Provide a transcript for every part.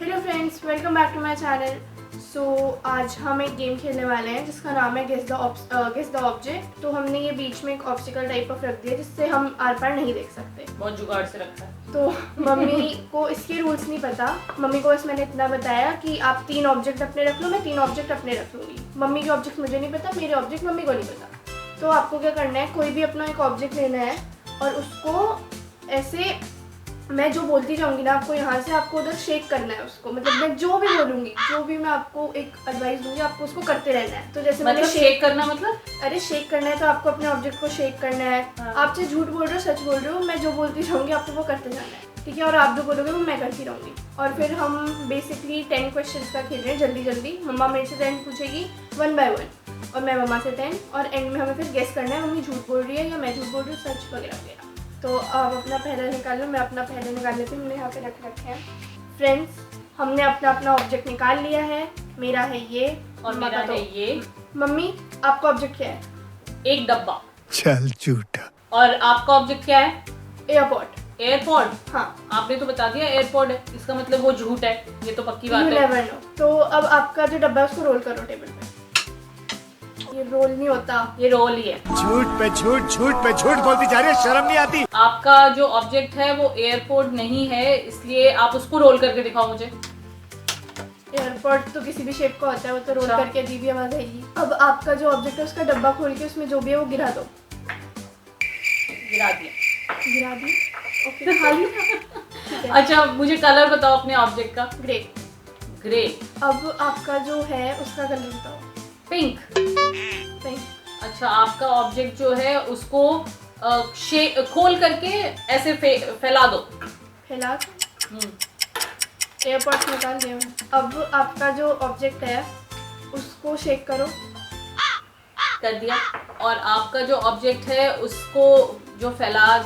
Hello friends, welcome back to my channel. So आज हम एक गेम खेलने वाले हैं जिसका नाम है गेस द ऑब्जेक्ट। तो हमने ये बीच में एक ऑब्स्टिकल टाइप ऑफ रख दिया जिससे हम आर पार नहीं देख सकते। बहुत जुगाड़ से रखा है। तो मम्मी को इसके रूल्स नहीं पता। मम्मी को बस मैंने इतना बताया कि आप 3 ऑब्जेक्ट अपने रख लो, मैं 3 ऑब्जेक्ट अपने रख लूँगी। मम्मी के ऑब्जेक्ट मुझे नहीं पता, मेरे ऑब्जेक्ट मम्मी को नहीं पता। तो आपको क्या करना है, कोई भी अपना एक ऑब्जेक्ट लेना है और उसको ऐसे, मैं जो बोलती जाऊंगी ना आपको, यहाँ से आपको उधर शेक करना है उसको। मतलब मैं जो भी बोलूँगी, जो भी मैं आपको एक एडवाइस दूंगी, आपको उसको करते रहना है। तो जैसे मतलब मैंने शेक करना मतलब अरे शेक करना है तो आपको अपने ऑब्जेक्ट को शेक करना है। हाँ। आप चाहे झूठ बोल रहे हो सच बोल रहे हो, मैं जो बोलती जाऊंगी आपको वो करते जाना है, ठीक है। और आप जो बोलोगे वो मैं करती रहूँगी। और फिर हम बेसिकली 10 क्वेश्चन का खेल रहे हैं, जल्दी जल्दी। मम्मा मेरे से 10 पूछेगी 1 by 1 और मैं मम्मा से 10, और एंड में हमें फिर गेस करना है मम्मी झूठ बोल रही है या मैं झूठ बोल रही हूँ, सच वगैरह वगैरह। तो आप अपना पहला निकाल लो, मैं अपना पहले निकाल लेती हूँ। मैंने यहाँ पे रख रखे हैं। फ्रेंड्स, हमने अपना अपना ऑब्जेक्ट निकाल लिया है। मेरा है ये और मम्मा मेरा का है ये मम्मी, आपका ऑब्जेक्ट क्या है? एक डब्बा। चल झूठा। और आपका ऑब्जेक्ट क्या है? एयरपोर्ट। एयरपोर्ट। हाँ, आपने तो बता दिया एयरपोर्ट है, इसका मतलब वो झूठ है, ये तो पक्की बात यू है। Never know. तो अब आपका जो डब्बा है उसको रोल करो टेबल पे। ये रोल नहीं होता, ये रोल ही है। झूठ पे झूठ बोलती जा रही है, शर्म नहीं आती। आपका जो ऑब्जेक्ट है वो एयरपोर्ट नहीं है, इसलिए आप उसको रोल करके दिखाओ मुझे। एयरपोर्ट तो किसी भी शेप का होता है, वो तो रोल अच्छा। करके अजीब ही आवाज आएगी। अब आपका जो ऑब्जेक्ट है उसका डब्बा खोल के उसमें जो भी है वो गिरा दो। गिरा दिया। गिरा दी, ओके, खा लिया। ठीक है, अच्छा, मुझे कलर बताओ अपने ऑब्जेक्ट का। ग्रे। ग्रे। अब आपका जो है उसका कलर बताओ। पिंक। पिंक। अच्छा, आपका ऑब्जेक्ट जो है उसको खोल करके ऐसे फैला दो। फैला के एयरपोर्ट निकाल दिया मैंने। अब आपका जो ऑब्जेक्ट है उसको शेक करो। कर दिया। और आपका जो ऑब्जेक्ट है उसको जो फैला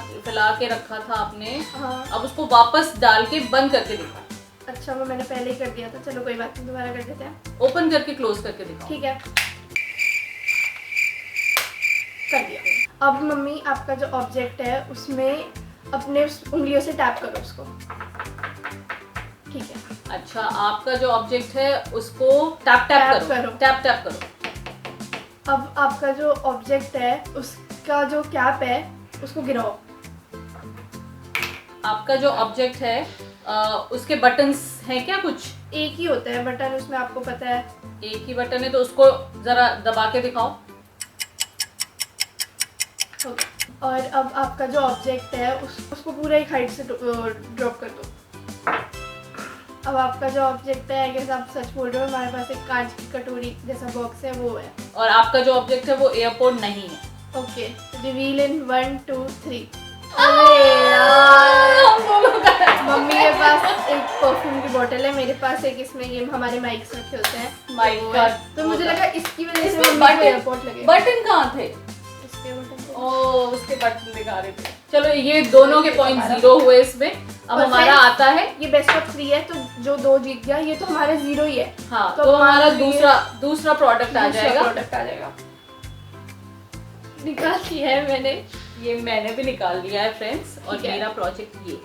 के रखा था आपने, हाँ, अब उसको वापस डाल के बंद करके दिखाओ। अच्छा, वो मैंने पहले ही कर दिया था। चलो कोई बात नहीं, दोबारा कर देते हैं। ओपन करके क्लोज करके दिखाओ। ठीक है, कर दिया। अब मम्मी, आपका जो ऑब्जेक्ट है उसमें अपने उंगलियों से टैप करो उसको। ठीक है। अच्छा, आपका जो ऑब्जेक्ट है उसको टैप टैप टैप करो। करो। टैप टैप करो। अब आपका जो ऑब्जेक्ट है उसका जो कैप है उसको गिराओ। आपका जो ऑब्जेक्ट है उसके बटन्स हैं क्या? कुछ एक ही होता है बटन उसमें, आपको पता है। एक ही बटन है, तो उसको जरा दबा के दिखाओ। हो गया। और अब आपका जो ऑब्जेक्ट है उसको पूरा एक हाइट से ड्रॉप कर दो। अब आपका जो ऑब्जेक्ट है, अगर आप सच बोल रहे हो, हमारे पास एक कांच की कटोरी जैसा बॉक्स है, वो है। और आपका जो ऑब्जेक्ट है वो एयरपोर्ट नहीं है। ओके, रिवील इन 1 2 3। मम्मी के पास एक परफ्यूम की बोतल है, मेरे पास एक इसमें ये हमारे माइक्स रखे होते हैं। माइक वो का है। तो मुझे लगा इसकी वजह से इसमें मम्मी को बटन- एयरपोर्ट लगे। बटन कहाँ थे? इसके बटन पे। ओ, उसके बटन दिखा रहे थे। चलो, ये दोनों के पॉइंट 0 हुए इसमें। अब और हमारा friends, आता है। ये बेस्ट ऑफ 3 है, तो जो 2 जीत गया, ये तो हमारे 0 ही है। हाँ, तो तो हमारा ये दूसरा प्रोडक्ट आ जाएगा। प्रोडक्ट आ जाएगा। निकाल दिया है मैंने। ये मैंने भी निकाल लिया है फ्रेंड्स। और ठीक है। मेरा प्रोजेक्ट ये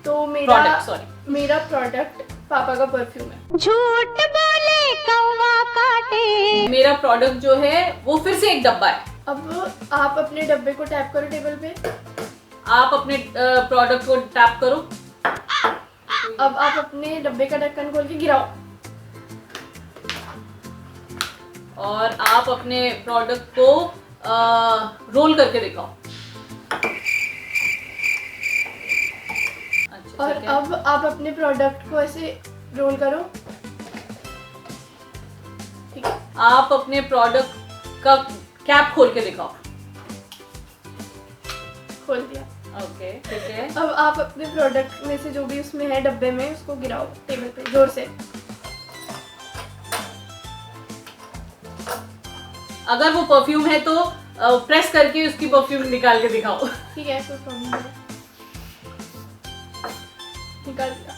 तो मेरा प्रोडक्ट पापा का परफ्यूम है। झूठ बोले कौवा काटे। मेरा प्रोडक्ट जो है वो फिर से एक डब्बा है। अब आप अपने डब्बे को टैप करो टेबल पे। आप अपने प्रोडक्ट को टैप करो। अब आप अपने डब्बे का ढक्कन खोल के गिराओ। और आप अपने प्रोडक्ट को रोल करके दिखाओ। अच्छा, और ठीक है। अब आप अपने प्रोडक्ट को ऐसे रोल करो। ठीक है, आप अपने प्रोडक्ट का कैप खोल के दिखाओ। खोल दिया। ओके, ठीक है। अब आप अपने प्रोडक्ट में से जो भी उसमें है डब्बे में, उसको गिराओ टेबल पे जोर से। अगर वो परफ्यूम है तो प्रेस करके उसकी परफ्यूम निकाल के दिखाओ। ठीक है, कोई प्रॉब्लम नहीं। निकाल दिया।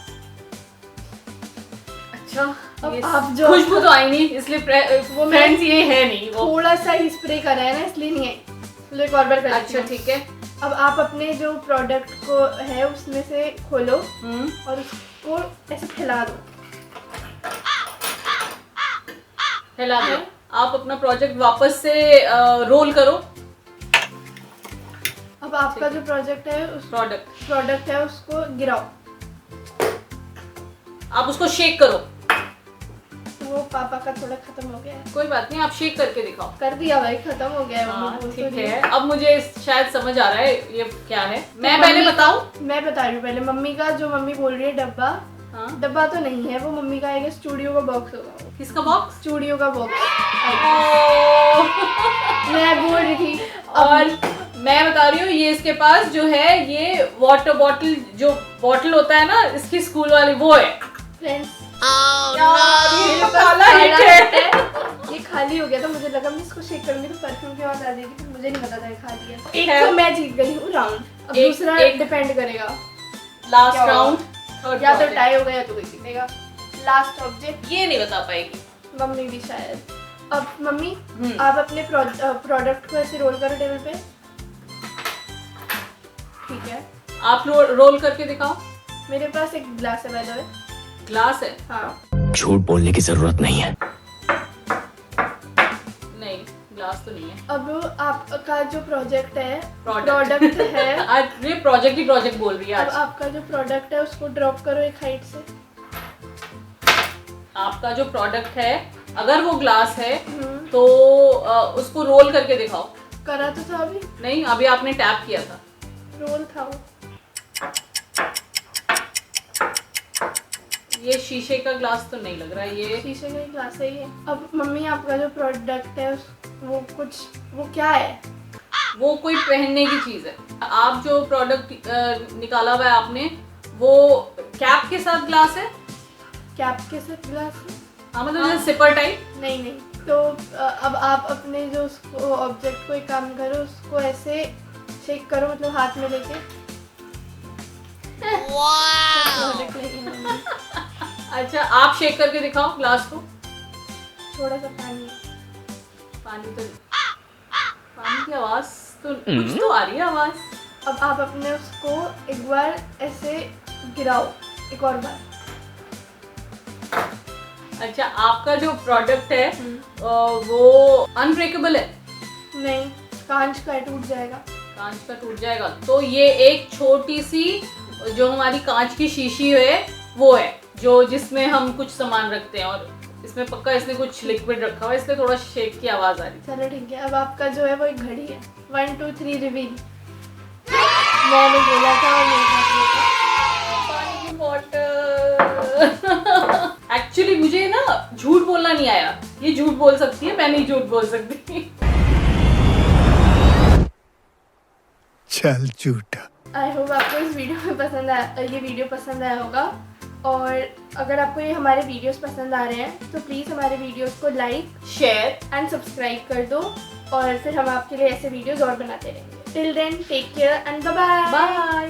अच्छा, अब ये आप जो खुशबू तो आई नहीं, इसलिए वो फ्रेंड्स ये है नहीं वो। थोड़ा सा ही स्प्रे करा है ना, इसलिए नहीं आई। चलो एक और बार कर अच्छा, ठीक है। अब आप अपने जो प्रोडक्ट को है उसमें से खोलो और उसको ऐसे फैला दो। हिला दो। आप अपना प्रोजेक्ट वापस से रोल करो। अब आपका जो प्रोजेक्ट है उस प्रोडक्ट है उसको गिराओ। आप उसको शेक करो। वो पापा का थोड़ा खत्म हो गया है। कोई बात नहीं, आप शेक करके दिखाओ। कर दिया भाई, खत्म हो गया है। हाँ, वो ठीक है। अब मुझे शायद समझ आ रहा है ये क्या है। मैं तो पहले बताऊं? मैं बता रही हूँ पहले। मम्मी का जो मम्मी बोल रही है डब्बा, हाँ। डब्बा तो नहीं है वो, मम्मी का एक स्टूडियो का बॉक्स होगा वो। किसका बॉक्स? स्टूडियो का बॉक्स। मैं बोल रही थी। और मैं बता रही हूँ ये इसके पास जो है ये वाटर बॉटल, जो बॉटल होता है ना इसकी स्कूल वाली, वो है। फ्रेंड्स यार, ये मेरे तो पास काला काला हिट है। हिट है। ये खाली हो गया था, मुझे लगा मैं इसको शेक करूंगी तो परफ्यूम की आवाज आ जाएगी, फिर मुझे नहीं पता था ये खाली है। एक तो मैं जीत गई हूँ राउंड। अब दूसरा डिपेंड करेगा। लास्ट राउंड या तो टाई होगा या तो कोई जीतेगा। लास्ट ऑब्जेक्ट ये नहीं बता पाएगी मम्मी भी शायद। अब मम्मी आप अपने प्रोडक्ट को ऐसे रोल करो टेबल पे। ठीक है, आप रोल करके दिखाओ। मेरे पास एक ग्लास है, बाय द वे। ग्लास है? हाँ। झूठ बोलने की जरूरत नहीं है। नहीं, ग्लास तो नहीं है। अब आपका जो प्रोजेक्ट है, Product प्रोडक्ट है। आज ये प्रोजेक्ट ही प्रोजेक्ट बोल रही है अब आज। आपका जो प्रोडक्ट है उसको ड्रॉप करो एक हाइट से। आपका जो प्रोडक्ट है अगर वो ग्लास है तो उसको रोल करके दिखाओ। करा तो था अभी, नहीं, अभी आपने टैप किया था। रोल था वो। ये शीशे का ग्लास तो नहीं लग रहा है ये। शीशे का ही ग्लास है ये। अब मम्मी आपका जो प्रोडक्ट है वो क्या है? वो कोई पहनने की चीज है। आप जो प्रोडक्ट निकाला हुआ है आपने, वो कैप के साथ ग्लास है। कैप के साथ ग्लास है? हाँ, मतलब जैसे सिपर टाइप। नहीं। तो अब आप अपने जो उसको ऑब्जेक्ट को एक काम करो, उसको ऐसे शेक करो, मतलब हाथ में लेके। प्रोडक्ट लेके मम्मी। अच्छा, आप शेक करके दिखाओ ग्लास को। थोड़ा सा पानी। पानी की आवाज तो कुछ तो आ रही है आवाज। अब आप अपने उसको एक बार ऐसे गिराओ, एक और बार। अच्छा, आपका जो प्रोडक्ट है वो अनब्रेकेबल है? नहीं, कांच का टूट जाएगा। कांच का टूट जाएगा। तो ये एक छोटी सी जो हमारी कांच की शीशी है वो है, जो जिसमें हम कुछ सामान रखते हैं, और इसमें पक्का इसने कुछ लिक्विड रखा हुआ है, इसलिए थोड़ा शेक की आवाज आ रही है। चलो ठीक है। अब आपका जो है वो एक घड़ी है। 1 2 3 रिवील। मैंने बोला था और मेरे साथ वो था। पानी की बॉटल। एक्चुअली मुझे ना झूठ बोलना नहीं आया। ये झूठ बोल सकती है, मैं नहीं झूठ बोल सकती। चल झूठा। आई होप आपको इस वीडियो में ये वीडियो पसंद आया होगा। और अगर आपको ये हमारे वीडियोस पसंद आ रहे हैं तो प्लीज़ हमारे वीडियोस को लाइक, शेयर एंड सब्सक्राइब कर दो, और फिर हम आपके लिए ऐसे वीडियोस और बनाते रहेंगे। Till then take care and bye bye. Bye.